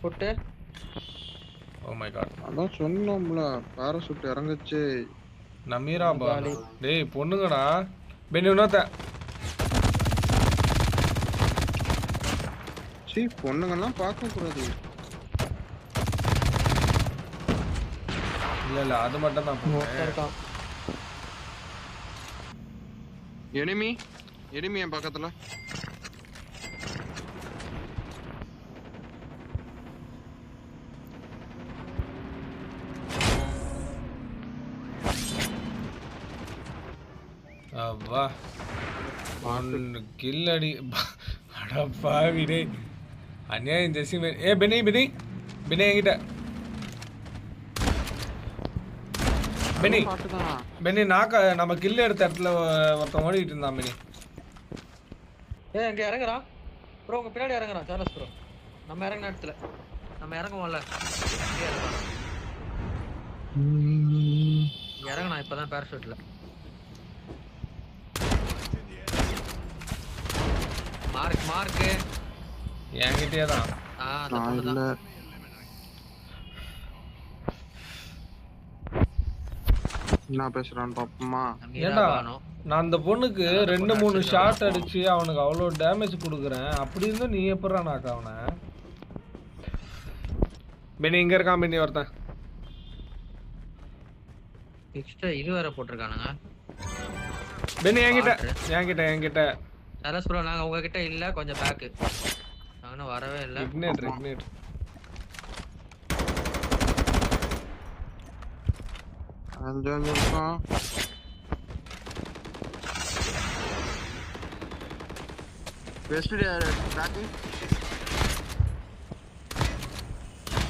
Parachute. Oh my God. அதான் சொன்னோம்ல parachute இறங்குச்சு. Nameera பா. டேய் பொண்ணுங்கடா. பெனி உனத்த. சீ பொண்ணுங்கலாம் பார்க்க கூடாது. இல்ல அது மட்டும் தான் இருக்கான். எனிமி என் பக்கத்துல. வா ஒன்னு கில்லடி. அட பாவி டேய். அநியாயம் ஜெசிமே. ஏ பெனி என்கிட்ட. பெனி நாக்க நம்ம கில் எடுத்த இடத்துல ஒருத்தன் ஓடிட்டு இருந்தான் பெனி. இங்க இறங்குறான் ப்ரோ. உங்க பின்னாடி இறங்குறான் சார்லஸ் ப்ரோ. நம்ம இறங்குன இடத்துல நம்ம இறங்குவோம்ல. இறங்குனா இப்பதான் பேராஷூட்ல. மார்க் என்கிட்டயே தான். என்ன பேசுறான்னு பாப்போமா? ஏண்டா நான் அந்த பொண்ணுக்கு 2-3 ஷாட் அடிச்சு அவனுக்கு அவ்வளோ டேமேஜ் கொடுக்குறேன். அப்படி இருந்தா நீ எப்படா நாக்க அவனை? பெனி இங்க இருக்கான். பெனி ஒருத்தன் எக்ஸ்ட்ரா இது வேற போட்டுருக்கானுங்க. பெனி என்கிட்ட சார்லஸ் ப்ரோ நாங்க உங்ககிட்ட இல்ல. கொஞ்சம் பேக். நாங்க வரவே இல்ல. இக்னேட். அஞ்சு நிமிஷம். West back.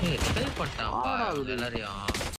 ஏய் ஸ்டைல் பண்ணிட்டான் எல்லாரையும்.